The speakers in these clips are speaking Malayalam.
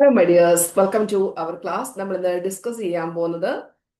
Hello my dears, welcome to our class. നമ്മൾ ഇന്ന് ഡിസ്കസ് ചെയ്യാൻ പോകുന്നത്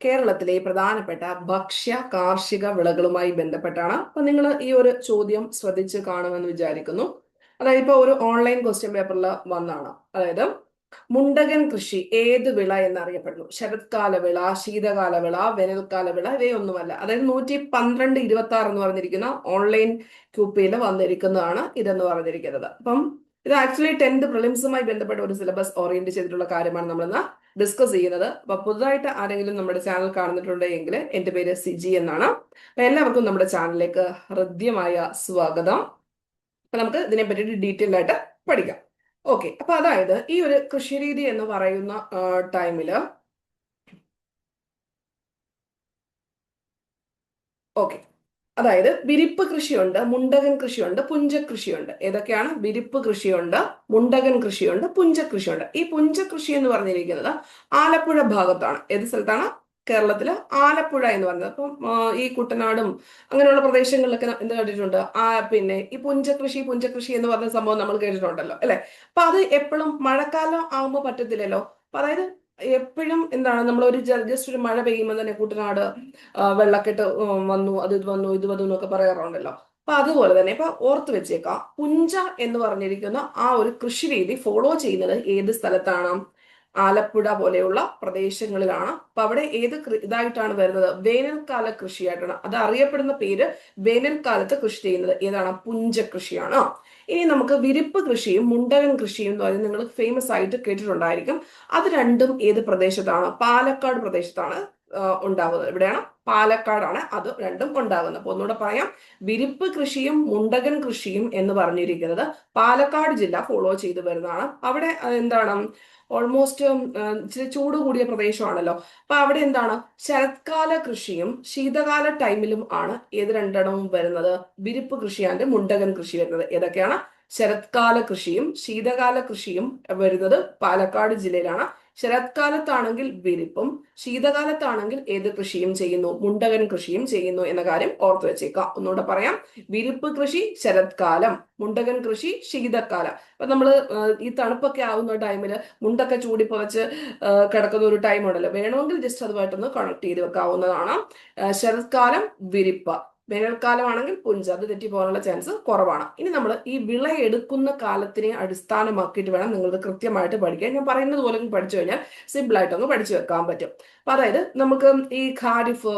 കേരളത്തിലെ പ്രധാനപ്പെട്ട ഭക്ഷ്യ കാർഷിക വിളകളുമായി ബന്ധപ്പെട്ടാണ്. അപ്പൊ നിങ്ങൾ ഈ ഒരു ചോദ്യം ശ്രദ്ധിച്ച് കാണുമെന്ന് വിചാരിക്കുന്നു. അതായത് ഇപ്പൊ ഒരു ഓൺലൈൻ ക്വസ്റ്റ്യൻ പേപ്പറിൽ വന്നാണ്. അതായത് മുണ്ടകൻ കൃഷി ഏത് വിള എന്നറിയപ്പെടുന്നു? ശരത്കാല വിള, ശീതകാല വിള, വേനൽക്കാല വിള, ഇവയൊന്നുമല്ല. അതായത് 112-26 എന്ന് പറഞ്ഞിരിക്കുന്ന ഓൺലൈൻ ക്യൂപ്പിയിൽ വന്നിരിക്കുന്നതാണ് ഇതെന്ന് പറഞ്ഞിരിക്കുന്നത്. അപ്പം ഇത് ആക്ച്വലി 10th പ്രിലിംസുമായി ബന്ധപ്പെട്ട ഒരു സിലബസ് ഓറിയന്റ് ചെയ്തിട്ടുള്ള കാര്യമാണ് നമ്മളിന്ന് ഡിസ്കസ് ചെയ്യുന്നത്. അപ്പൊ പുതുതായിട്ട് ആരെങ്കിലും നമ്മുടെ ചാനൽ കാണുന്നിട്ടുണ്ടെങ്കിൽ എന്റെ പേര് സിജി എന്നാണ്. അപ്പൊ എല്ലാവർക്കും നമ്മുടെ ചാനലിലേക്ക് ഹൃദ്യമായ സ്വാഗതം. അപ്പൊ നമുക്ക് ഇതിനെ പറ്റിയിട്ട് ഡീറ്റെയിൽ ആയിട്ട് പഠിക്കാം. ഓക്കെ, അപ്പൊ അതായത് ഈ ഒരു കൃഷിരീതി എന്ന് പറയുന്ന ടൈമില് ഓക്കെ, അതായത് വിരിപ്പ് കൃഷിയുണ്ട്, മുണ്ടകൻ കൃഷിയുണ്ട്, പുഞ്ചകൃഷിയുണ്ട്. ഏതൊക്കെയാണ്? വിരിപ്പ് കൃഷിയുണ്ട്, മുണ്ടകൻ കൃഷിയുണ്ട്, പുഞ്ചകൃഷിയുണ്ട്. ഈ പുഞ്ചകൃഷി എന്ന് പറഞ്ഞിരിക്കുന്നത് ആലപ്പുഴ ഭാഗത്താണ്. ഏത് സ്ഥലത്താണ്? കേരളത്തില് ആലപ്പുഴ എന്ന് പറയുന്നത്. അപ്പം ഈ കുട്ടനാടും അങ്ങനെയുള്ള പ്രദേശങ്ങളിലൊക്കെ എന്ത് കണ്ടിട്ടുണ്ട്? പിന്നെ ഈ പുഞ്ചകൃഷി എന്ന് പറഞ്ഞ സംഭവം നമ്മൾ കേട്ടിട്ടുണ്ടല്ലോ, അല്ലെ? അപ്പൊ അത് എപ്പോഴും മഴക്കാലം ആകുമ്പോൾ പറ്റത്തില്ലല്ലോ. അപ്പൊ അതായത് എപ്പോഴും എന്താണ്, നമ്മൾ ഒരു ജസ്റ്റ് ഒരു മഴ പെയ്യുമ്പോൾ തന്നെ കുട്ടനാട് വെള്ളക്കെട്ട് വന്നു, അത് ഇത് വന്നു, ഇത് വന്നു എന്നൊക്കെ പറയാറുണ്ടല്ലോ. അപ്പൊ അതുപോലെ തന്നെ ഇപ്പൊ ഓർത്ത് വെച്ചേക്കാം, പുഞ്ച എന്ന് പറഞ്ഞിരിക്കുന്ന ആ ഒരു കൃഷി രീതി ഫോളോ ചെയ്യുന്നത് ഏത് സ്ഥലത്താണ്? ആലപ്പുഴ പോലെയുള്ള പ്രദേശങ്ങളിലാണ്. അപ്പൊ അവിടെ ഏത് ഇതായിട്ടാണ് വരുന്നത്? വേനൽക്കാല കൃഷിയായിട്ടാണ്. അത് അറിയപ്പെടുന്ന പേര് വേനൽക്കാലത്ത് കൃഷി ചെയ്യുന്നത് ഏതാണ്? പുഞ്ച കൃഷിയാണ്. ഇനി നമുക്ക് വിരിപ്പ് കൃഷിയും മുണ്ടകൻ കൃഷിയും എന്ന് പറയുന്നത് നിങ്ങൾ ഫേമസ് ആയിട്ട് കേട്ടിട്ടുണ്ടായിരിക്കും. അത് രണ്ടും ഏത് പ്രദേശത്താണ്? പാലക്കാട് പ്രദേശത്താണ് ഉണ്ടാവുന്നത്. എവിടെയാണ്? പാലക്കാടാണ് അത് രണ്ടും ഉണ്ടാകുന്നത്. അപ്പൊ ഒന്നുകൂടെ പറയാം, വിരിപ്പ് കൃഷിയും മുണ്ടകൻ കൃഷിയും എന്ന് പറഞ്ഞിരിക്കുന്നത് പാലക്കാട് ജില്ല ഫോളോ ചെയ്തു വരുന്നതാണ്. അവിടെ എന്താണ്, ഓൾമോസ്റ്റ് ഇച്ചിരി ചൂട് കൂടിയ പ്രദേശമാണല്ലോ. അപ്പൊ അവിടെ എന്താണ്, ശരത്കാല കൃഷിയും ശീതകാല ടൈമിലും ആണ് ഏത് രണ്ടെണ്ണവും വരുന്നത്? വിരിപ്പ് കൃഷി ആൻഡ് മുണ്ടകൻ കൃഷി വരുന്നത്. ഏതൊക്കെയാണ്? ശരത്കാല കൃഷിയും ശീതകാല കൃഷിയും വരുന്നത് പാലക്കാട് ജില്ലയിലാണ്. ശരത്കാലത്താണെങ്കിൽ വിരിപ്പും ശീതകാലത്താണെങ്കിൽ ഏത് കൃഷിയും ചെയ്യുന്നു? മുണ്ടകൻ കൃഷിയും ചെയ്യുന്നു എന്ന കാര്യം ഓർത്തു വെച്ചേക്കാം. ഒന്നുകൂടെ പറയാം, വിരിപ്പ് കൃഷി ശരത്കാലം, മുണ്ടകൻ കൃഷി ശീതകാലം. അപ്പൊ നമ്മള് ഈ തണുപ്പൊക്കെ ആവുന്ന ടൈമിൽ മുണ്ടൊക്കെ ചൂടി പുതച്ച് കിടക്കുന്ന ഒരു ടൈം ഉണ്ടല്ലോ, വേണമെങ്കിൽ ജസ്റ്റ് അതുമായിട്ടൊന്ന് കണക്ട് ചെയ്ത് വെക്കാവുന്നതാണ്. ശരത്കാലം വിരിപ്പ്, വേനൽക്കാലമാണെങ്കിൽ പുഞ്ച. അത് തെറ്റി പോകാനുള്ള ചാൻസ് കുറവാണ്. ഇനി നമ്മൾ ഈ വിളയെടുക്കുന്ന കാലത്തിനെ അടിസ്ഥാനമാക്കിയിട്ട് വേണം നിങ്ങൾ കൃത്യമായിട്ട് പഠിക്കാൻ. ഞാൻ പറയുന്നത് പോലെ പഠിച്ചു കഴിഞ്ഞാൽ സിമ്പിൾ ആയിട്ടൊന്ന് പഠിച്ചു വെക്കാൻ പറ്റും. അപ്പൊ അതായത് നമുക്ക് ഈ ഖാരിഫ്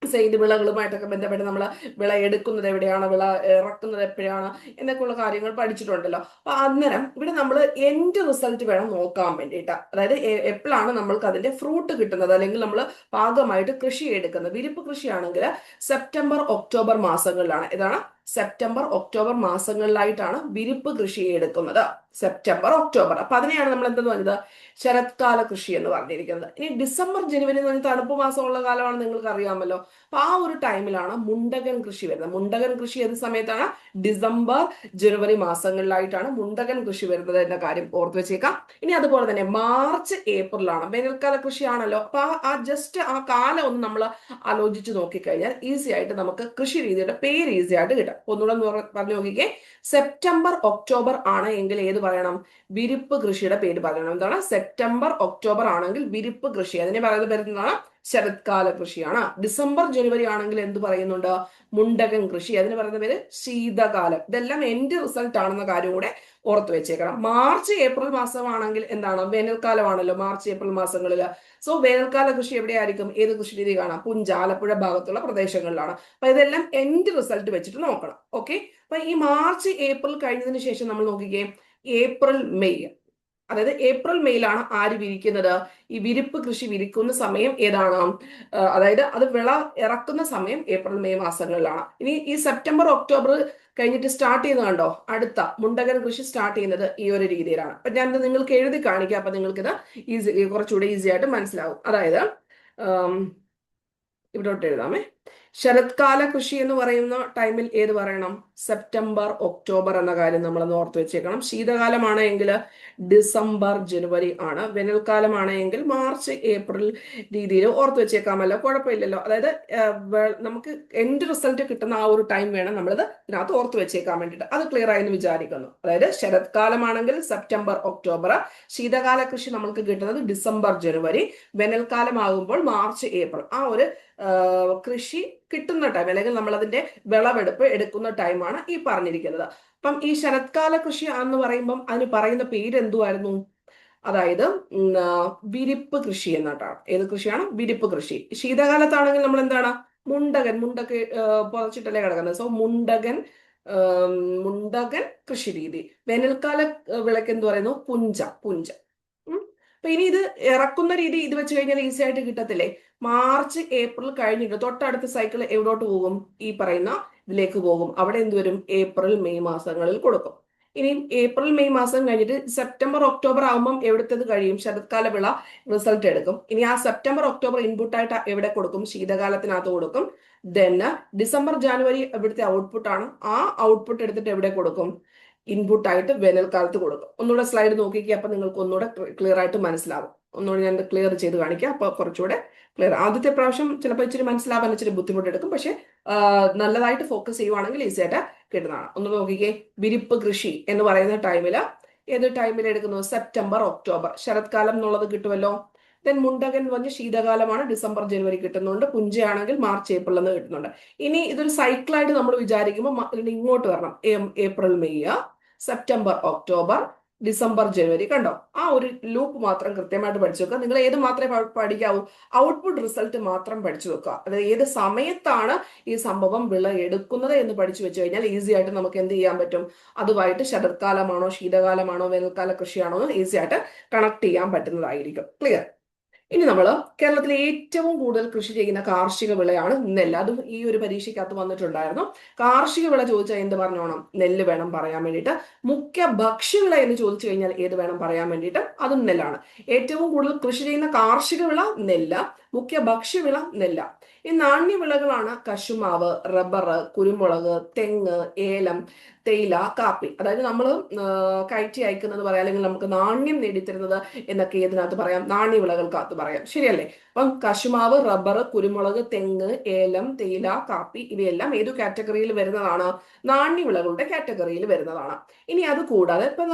സെയ്ത് വിളകളുമായിട്ടൊക്കെ ബന്ധപ്പെട്ട് നമ്മൾ വിള എടുക്കുന്നത് എവിടെയാണ്, വിള ഇറക്കുന്നത് എപ്പോഴാണ് എന്നൊക്കെയുള്ള കാര്യങ്ങൾ പഠിച്ചിട്ടുണ്ടല്ലോ. അപ്പൊ അന്നേരം ഇവിടെ നമ്മൾ എൻഡ് റിസൾട്ട് വേണം നോക്കാൻ വേണ്ടിയിട്ട്. അതായത് എപ്പോഴാണ് നമ്മൾക്ക് അതിന്റെ ഫ്രൂട്ട് കിട്ടുന്നത്, അല്ലെങ്കിൽ നമ്മൾ പാകമായിട്ട് കൃഷി എടുക്കുന്നത്. വിരിപ്പ് കൃഷിയാണെങ്കിൽ സെപ്റ്റംബർ ഒക്ടോബർ മാസങ്ങളിലാണ്. ഇതാണ് സെപ്റ്റംബർ ഒക്ടോബർ മാസങ്ങളിലായിട്ടാണ് വിരിപ്പ് കൃഷി എടുക്കുന്നത്. September October. അപ്പൊ അതിനെയാണ് നമ്മൾ എന്തെന്ന് പറഞ്ഞത്? ശരത്കാല കൃഷി എന്ന് പറഞ്ഞിരിക്കുന്നത്. ഇനി ഡിസംബർ ജനുവരി എന്ന് പറഞ്ഞാൽ തണുപ്പ് മാസമുള്ള കാലമാണ്, നിങ്ങൾക്ക് അറിയാമല്ലോ. അപ്പൊ ആ ഒരു ടൈമിലാണ് മുണ്ടകൻ കൃഷി വരുന്നത്. മുണ്ടകൻ കൃഷി ഏത് സമയത്താണ്? ഡിസംബർ ജനുവരി മാസങ്ങളിലായിട്ടാണ് മുണ്ടകൻ കൃഷി വരുന്നത് എന്ന കാര്യം ഓർത്തു വെച്ചേക്കാം. ഇനി അതുപോലെ തന്നെ മാർച്ച് ഏപ്രിലാണ് വേനൽക്കാല കൃഷിയാണല്ലോ. അപ്പൊ ആ ജസ്റ്റ് ആ കാലം ഒന്ന് നമ്മൾ ആലോചിച്ച് നോക്കിക്കഴിഞ്ഞാൽ ഈസി ആയിട്ട് നമുക്ക് കൃഷി രീതിയുടെ പേര് ഈസി ആയിട്ട് കിട്ടും. ഒന്നുകൂടെ പറഞ്ഞു നോക്കിക്കേ, സെപ്റ്റംബർ ഒക്ടോബർ ആണ് എങ്കിൽ ഏത് പറയണം? വിരിപ്പ് കൃഷിയുടെ പേര് പറയണം. എന്താണ്? സെപ്റ്റംബർ ഒക്ടോബർ ആണെങ്കിൽ വിരിപ്പ് കൃഷി, അതിനെ പറയുന്നത് വരുന്നതാണ് ശരത്കാല കൃഷിയാണ്. ഡിസംബർ ജനുവരി ആണെങ്കിൽ എന്ത് പറയുന്നുണ്ട്? മുണ്ടകൻ കൃഷി, അതിന് പറയുന്ന പേര് ശീതകാലം. ഇതെല്ലാം എൻഡ് റിസൾട്ട് ആണെന്ന കാര്യം കൂടെ ഓർത്ത് വെച്ചേക്കണം. മാർച്ച് ഏപ്രിൽ മാസമാണെങ്കിൽ എന്താണ്? വേനൽക്കാലമാണല്ലോ മാർച്ച് ഏപ്രിൽ മാസങ്ങളിൽ. സോ വേനൽക്കാല കൃഷി എവിടെയായിരിക്കും? ഏത് കൃഷി രീതി കാണാം? പുഞ്ച, ആലപ്പുഴ ഭാഗത്തുള്ള പ്രദേശങ്ങളിലാണ്. അപ്പൊ ഇതെല്ലാം എൻഡ് റിസൾട്ട് വെച്ചിട്ട് നോക്കണം. ഓക്കെ, അപ്പൊ ഈ മാർച്ച് ഏപ്രിൽ കഴിഞ്ഞതിന് ശേഷം നമ്മൾ നോക്കിക്കേ, ഏപ്രിൽ മെയ്, അതായത് ഏപ്രിൽ മെയ്യിലാണ് ആര് വിരിക്കുന്നത്? ഈ വിരിപ്പ് കൃഷി വിരിക്കുന്ന സമയം ഏതാണ്? അതായത് അത് വിള ഇറക്കുന്ന സമയം ഏപ്രിൽ മെയ് മാസങ്ങളിലാണ്. ഇനി ഈ സെപ്റ്റംബർ ഒക്ടോബർ കഴിഞ്ഞിട്ട് സ്റ്റാർട്ട് ചെയ്യുന്നത് കണ്ടോ, അടുത്ത മുണ്ടകൻ കൃഷി സ്റ്റാർട്ട് ചെയ്യുന്നത് ഈ ഒരു രീതിയിലാണ്. അപ്പൊ ഞാൻ നിങ്ങൾക്ക് എഴുതി കാണിക്കാം, അപ്പൊ നിങ്ങൾക്ക് ഇത് കുറച്ചുകൂടി ഈസി ആയിട്ട് മനസ്സിലാവും. അതായത് ഇവിടോട്ട് എഴുതാമേ. ശരത്കാല കൃഷി എന്ന് പറയുന്ന ടൈമിൽ ഏത് പറയണം? സെപ്റ്റംബർ ഒക്ടോബർ എന്ന കാര്യം നമ്മളൊന്ന് ഓർത്ത് വെച്ചേക്കണം. ശീതകാലമാണ് എങ്കിൽ ഡിസംബർ ജനുവരി ആണ്. വേനൽക്കാലമാണ് മാർച്ച് ഏപ്രിൽ രീതിയിൽ ഓർത്ത് വെച്ചേക്കാമല്ലോ, കുഴപ്പമില്ലല്ലോ. അതായത് നമുക്ക് എൻഡ് റിസൾട്ട് കിട്ടുന്ന ആ ഒരു ടൈം വേണം നമ്മളിത് ഇതിനകത്ത് ഓർത്ത് വെച്ചേക്കാൻ വേണ്ടിയിട്ട്. അത് ക്ലിയർ ആയെന്ന് വിചാരിക്കുന്നു. അതായത് ശരത്കാലമാണെങ്കിൽ സെപ്റ്റംബർ ഒക്ടോബർ, ശീതകാല കൃഷി നമുക്ക് കിട്ടുന്നത് ഡിസംബർ ജനുവരി, വേനൽക്കാലമാകുമ്പോൾ മാർച്ച് ഏപ്രിൽ. ആ ഒരു കൃഷി കിട്ടുന്ന ടൈം അല്ലെങ്കിൽ നമ്മൾ അതിന്റെ വിളവെടുപ്പ് എടുക്കുന്ന ടൈമാണ് ഈ പറഞ്ഞിരിക്കുന്നത്. അപ്പം ഈ ശരത്കാല കൃഷി എന്ന് പറയുമ്പം അതിന് പറയുന്ന പേര് എന്തുവായിരുന്നു? അതായത് വിരിപ്പ് കൃഷി എന്നിട്ടാണ്. ഏത് കൃഷിയാണ്? വിരിപ്പ് കൃഷി. ശീതകാലത്താണെങ്കിൽ നമ്മൾ എന്താണ്? മുണ്ടൊക്കെ പുതച്ചിട്ടല്ലേ കിടക്കുന്നത്. സോ മുണ്ടകൻ കൃഷി രീതി. വേനൽക്കാല വിളക്ക് എന്ത് പറയുന്നു? പുഞ്ച. അപ്പൊ ഇനി ഇത് ഇറക്കുന്ന രീതി ഇത് വെച്ച് കഴിഞ്ഞാൽ ഈസി ആയിട്ട് കിട്ടത്തില്ലേ? മാർച്ച് ഏപ്രിൽ കഴിഞ്ഞിട്ട് തൊട്ടടുത്ത സൈക്കിൾ എവിടോട്ട് പോകും? ഈ പറയുന്ന ഇതിലേക്ക് പോകും. അവിടെ എന്ത് വരും? ഏപ്രിൽ മെയ് മാസങ്ങളിൽ കൊടുക്കും. ഇനി ഏപ്രിൽ മെയ് മാസം കഴിഞ്ഞിട്ട് സെപ്റ്റംബർ ഒക്ടോബർ ആകുമ്പം എവിടുത്തത് കഴിയും? ശരത്കാല വിള റിസൾട്ട് എടുക്കും. ഇനി ആ സെപ്റ്റംബർ ഒക്ടോബർ ഇൻപുട്ടായിട്ട് എവിടെ കൊടുക്കും? ശീതകാലത്തിനകത്ത് കൊടുക്കും. ദെൻ ഡിസംബർ ജാനുവരി ഇവിടുത്തെ ഔട്ട്പുട്ട് ആണ്. ആ ഔട്ട്പുട്ട് എടുത്തിട്ട് എവിടെ കൊടുക്കും? ഇൻപുട്ട് ആയിട്ട് വേനൽക്കാലത്ത് കൊടുക്കും. ഒന്നുകൂടെ സ്ലൈഡ് നോക്കിക്കുക, അപ്പൊ നിങ്ങൾക്ക് ഒന്നുകൂടെ ക്ലിയർ ആയിട്ട് മനസ്സിലാവും. ഒന്നുകൂടെ ഞാൻ ക്ലിയർ ചെയ്ത് കാണിക്കാം, അപ്പൊ കുറച്ചുകൂടെ ക്ലിയർ. ആദ്യത്തെ പ്രാവശ്യം ചിലപ്പോൾ ഇച്ചിരി മനസ്സിലാവാൻ ഇച്ചിരി ബുദ്ധിമുട്ടെടുക്കും, പക്ഷെ നല്ലതായിട്ട് ഫോക്കസ് ചെയ്യുവാണെങ്കിൽ ഈസി ആയിട്ട് കിട്ടുന്നതാണ്. ഒന്ന് നോക്കിക്കേ, വിരിപ്പ് കൃഷി എന്ന് പറയുന്ന ടൈമിൽ ഏത് ടൈമിൽ എടുക്കുന്നു? സെപ്റ്റംബർ ഒക്ടോബർ, ശരത്കാലം എന്നുള്ളത് കിട്ടുമല്ലോ. ദെൻ മുണ്ടകൻ എന്ന് പറഞ്ഞ ശീതകാലമാണ്, ഡിസംബർ ജനുവരി കിട്ടുന്നുണ്ട്. പുഞ്ചയാണെങ്കിൽ മാർച്ച് ഏപ്രിൽ എന്ന് കിട്ടുന്നുണ്ട്. ഇനി ഇതൊരു സൈക്കിളായിട്ട് നമ്മൾ വിചാരിക്കുമ്പോൾ ഇങ്ങോട്ട് വരണം. April May, September October, December ജനുവരി. കണ്ടോ? ആ ഒരു ലൂപ്പ് മാത്രം കൃത്യമായിട്ട് പഠിച്ചു വെക്കുക. നിങ്ങൾ ഏത് മാത്രമേ പഠിക്കാവൂ? ഔട്ട്പുട്ട് റിസൾട്ട് മാത്രം പഠിച്ചു വെക്കുക. അതായത് ഏത് സമയത്താണ് ഈ സംഭവം വിള എടുക്കുന്നത് എന്ന് പഠിച്ചു വെച്ച് കഴിഞ്ഞാൽ ഈസി ആയിട്ട് നമുക്ക് എന്ത് ചെയ്യാൻ പറ്റും? അതുമായിട്ട് ശരത്കാലമാണോ ശീതകാലമാണോ വേനൽക്കാല കൃഷിയാണോ എന്ന് ഈസി ആയിട്ട് കണക്ട് ചെയ്യാൻ പറ്റുന്നതായിരിക്കും. ക്ലിയർ? ഇനി നമ്മൾ കേരളത്തിലെ ഏറ്റവും കൂടുതൽ കൃഷി ചെയ്യുന്ന കാർഷിക വിളയാണ് നെല്ല്. അതും ഈ ഒരു പരീക്ഷയ്ക്കകത്ത് വന്നിട്ടുണ്ടായിരുന്നു. കാർഷിക വിള ചോദിച്ചാൽ എന്ത് പറഞ്ഞോണം? നെല്ല് വേണം പറയാൻ വേണ്ടിയിട്ട്. മുഖ്യ ഭക്ഷ്യവിള എന്ന് ചോദിച്ചു കഴിഞ്ഞാൽ ഏത് വേണം പറയാൻ വേണ്ടിയിട്ട്? അതും നെല്ലാണ്. ഏറ്റവും കൂടുതൽ കൃഷി ചെയ്യുന്ന കാർഷിക വിള നെല്ല്, മുഖ്യ ഭക്ഷ്യവിള നെല്ല. ഈ നാണ്യവിളകളാണ് കശുമാവ്, റബ്ബർ, കുരുമുളക്, തെങ്ങ്, ഏലം, തേയില, കാപ്പി. അതായത് നമ്മൾ കയറ്റി അയക്കുന്നത് പറയാം, അല്ലെങ്കിൽ നമുക്ക് നാണ്യം നേടിത്തരുന്നത് എന്നൊക്കെ ഇതിനകത്ത് പറയാം, നാണ്യവിളകൾക്കകത്ത് പറയാം. ശരിയല്ലേ? അപ്പം കശുമാവ്, റബ്ബർ, കുരുമുളക്, തെങ്ങ്, ഏലം, തേയില, കാപ്പി ഇവയെല്ലാം ഏതു കാറ്റഗറിയിൽ വരുന്നതാണ്? നാണ്യവിളകളുടെ കാറ്റഗറിയിൽ വരുന്നതാണ്. ഇനി അത് കൂടാതെ ഇപ്പൊ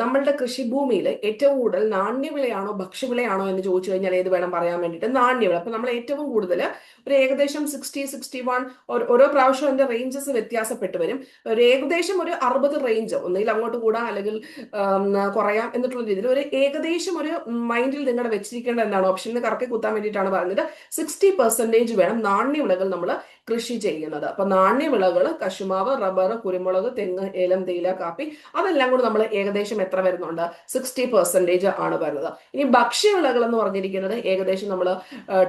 നമ്മളുടെ കൃഷിഭൂമിയിൽ ഏറ്റവും കൂടുതൽ നാണ്യവിളയാണോ ഭക്ഷ്യവിളയാണോ എന്ന് ചോദിച്ചു കഴിഞ്ഞാൽ ഏത് വേണം പറയാൻ വേണ്ടിയിട്ട്? നാണ്യവിള. അപ്പൊ നമ്മൾ ഏറ്റവും കൂടുതൽ ഒരു ഏകദേശം 60-61, ഓരോ പ്രാവശ്യം അതിന്റെ റേഞ്ചസ് വ്യത്യാസപ്പെട്ട് വരും. ഒരു ഏകദേശം ഒരു 60 റേഞ്ച്, ഒന്നുകിൽ അങ്ങോട്ട് കൂടാം അല്ലെങ്കിൽ കുറയാം എന്നിട്ടുള്ള രീതിയിൽ ഒരു ഏകദേശം ഒരു മൈൻഡിൽ നിങ്ങളുടെ വെച്ചിരിക്കേണ്ട എന്താണ്? ഓപ്ഷനിൽ കറക്കി കുത്താൻ വേണ്ടിയിട്ടാണ് പറഞ്ഞത്. 60% വേണം നാണ്യവിളകൾ നമ്മൾ കൃഷി ചെയ്യുന്നത്. അപ്പൊ നാണ്യവിളകൾ കശുമാവ്, റബ്ബർ, കുരുമുളക്, തെങ്ങ്, ഏലം, തേയില, കാപ്പി അതെല്ലാം കൂടി നമ്മൾ ഏകദേശം എത്ര വരുന്നുണ്ട്? 60% ആണ് വരുന്നത്. ഇനി ഭക്ഷ്യവിളകൾ എന്ന് പറഞ്ഞിരിക്കുന്നത് ഏകദേശം നമ്മൾ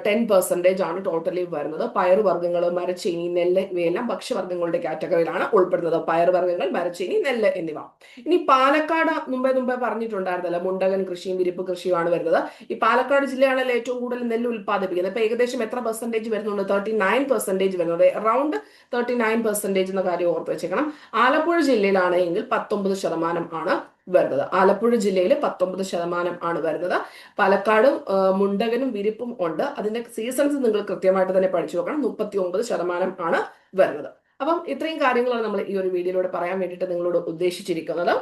10% ആണ് ടോട്ടലി വരുന്നത്. പയറുവർഗ്ഗങ്ങൾ, മരച്ചീനി, നെല്ല് ഇവയെല്ലാം ഭക്ഷ്യവർഗ്ഗങ്ങളുടെ കാറ്റഗറിയിലാണ് ഉൾപ്പെടുന്നത്. പയറുവർഗ്ഗങ്ങൾ, മരച്ചീനി, നെല്ല് എന്നിവ. ഇനി പാലക്കാട് മുമ്പേ പറഞ്ഞിട്ടുണ്ടായിരുന്നല്ലോ, മുണ്ടകൻ കൃഷിയും വിരിപ്പ് കൃഷിയുമാണ് വരുന്നത്. ഈ പാലക്കാട് ജില്ലയാണല്ലോ ഏറ്റവും കൂടുതൽ നെല്ല് ഉൽപ്പാദിപ്പിക്കുന്നത്. അപ്പൊ ഏകദേശം എത്ര പെർസെന്റേജ് വരുന്നുണ്ട്? 39% വരുന്നത്. അറൌണ്ട് 39% എന്ന കാര്യം ഓർത്ത് വെച്ചേക്കണം. ആലപ്പുഴ ജില്ലയിലാണെങ്കിൽ 19% ആണ് വരുന്നത്. ആലപ്പുഴ ജില്ലയിൽ 19% ആണ് വരുന്നത്. പാലക്കാടും മുണ്ടകനും വിരിപ്പും ഉണ്ട്. അതിന്റെ സീസൺസ് നിങ്ങൾ കൃത്യമായിട്ട് തന്നെ പഠിച്ചു നോക്കണം. 39% ആണ് വരുന്നത്. അപ്പം ഇത്രയും കാര്യങ്ങളാണ് നമ്മൾ ഈ ഒരു വീഡിയോയിലൂടെ പറയാൻ വേണ്ടിയിട്ട് നിങ്ങളോട് ഉദ്ദേശിച്ചിരിക്കുന്നത്.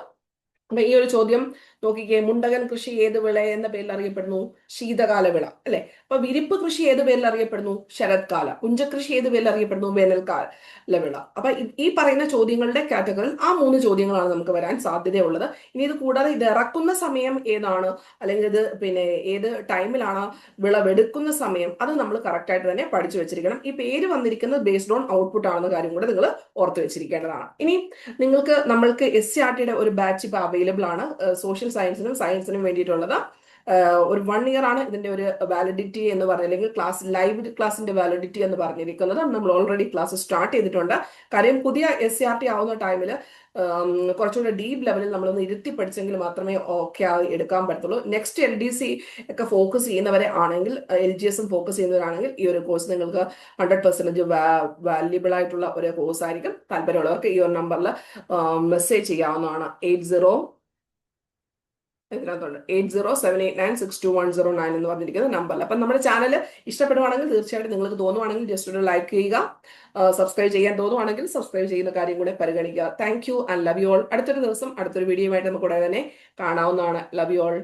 അപ്പൊ ഈ ഒരു ചോദ്യം നോക്കിക്കേ, മുണ്ടകൻ കൃഷി ഏത് വിള എന്ന പേരിൽ അറിയപ്പെടുന്നു? ശീതകാല വിള അല്ലെ. അപ്പൊ വിരിപ്പ് കൃഷി ഏത് പേരിൽ അറിയപ്പെടുന്നു? ശരത്കാല. പുഞ്ചകൃഷി ഏത് പേരിൽ അറിയപ്പെടുന്നു? വേനൽക്കാല വിള. അപ്പൊ ഈ പറയുന്ന ചോദ്യങ്ങളുടെ കാറ്റഗറിയിൽ ആ 3 ചോദ്യങ്ങളാണ് നമുക്ക് വരാൻ സാധ്യതയുള്ളത്. ഇനി ഇത് കൂടാതെ ഇത് ഇറക്കുന്ന സമയം ഏതാണ്, അല്ലെങ്കിൽ ഇത് ഏത് ടൈമിലാണ് വിളവെടുക്കുന്ന സമയം, അത് നമ്മൾ കറക്റ്റ് ആയിട്ട് തന്നെ പഠിച്ചു വെച്ചിരിക്കണം. ഈ പേര് വന്നിരിക്കുന്നത് ബേസ്ഡ് ഓൺ ഔട്ട്പുട്ട് ആണെന്ന കാര്യം കൂടെ നിങ്ങൾ ഓർത്ത് വെച്ചിരിക്കേണ്ടതാണ്. ഇനി നമ്മൾക്ക് SCRT ഒരു ബാച്ച് ഇപ്പൊ അവൈലബിൾ ആണ്. സോഷ്യൽ സയൻസിനും വേണ്ടിയിട്ടുള്ളത്. ഒരു 1 ഇയർ ആണ് ഇതിന്റെ ഒരു വാലിഡിറ്റി എന്ന് പറഞ്ഞ, അല്ലെങ്കിൽ ലൈവ് ക്ലാസിന്റെ വാലിഡിറ്റി എന്ന് പറഞ്ഞിരിക്കുന്നത്. നമ്മൾ ഓൾറെഡി ക്ലാസ് സ്റ്റാർട്ട് ചെയ്തിട്ടുണ്ട്. കാര്യം പുതിയ SCRT ആവുന്ന ടൈമിൽ കുറച്ചുകൂടെ ഡീപ്പ് ലെവലിൽ നമ്മളൊന്ന് ഇരുത്തി പഠിച്ചെങ്കിൽ മാത്രമേ ഓക്കെ എടുക്കാൻ പറ്റത്തുള്ളൂ. നെക്സ്റ്റ് LDC ഒക്കെ ഫോക്കസ് ചെയ്യുന്നവരെ ആണെങ്കിൽ, LGSും ഫോക്കസ് ചെയ്യുന്നവരാണെങ്കിൽ ഈ ഒരു കോഴ്സ് നിങ്ങൾക്ക് 100% വാല്യുബിൾ ആയിട്ടുള്ള ഒരു കോഴ്സ് ആയിരിക്കും. താല്പര്യമുള്ളവർക്ക് ഈ ഒരു നമ്പറിൽ മെസ്സേജ് ചെയ്യാവുന്നതാണ്. 8078962109 എന്ന് പറഞ്ഞിരിക്കുന്ന നമ്പറിൽ. അപ്പം നമ്മുടെ ചാനൽ ഇഷ്ടപ്പെടുവാണെങ്കിൽ തീർച്ചയായിട്ടും നിങ്ങൾക്ക് തോന്നുവാണെങ്കിൽ ജസ്റ്റ് ഒരു ലൈക്ക് ചെയ്യുക. സബ്സ്ക്രൈബ് ചെയ്യാൻ തോന്നുവാണെങ്കിൽ സബ്സ്ക്രൈബ് ചെയ്യുന്ന കാര്യം കൂടെ പരിഗണിക്കുക. Thank you and love you all. അടുത്തൊരു ദിവസം അടുത്തൊരു വീഡിയോയുമായിട്ട് നമുക്ക് ഉടനെ തന്നെ കാണാവുന്നതാണ്. Love you all.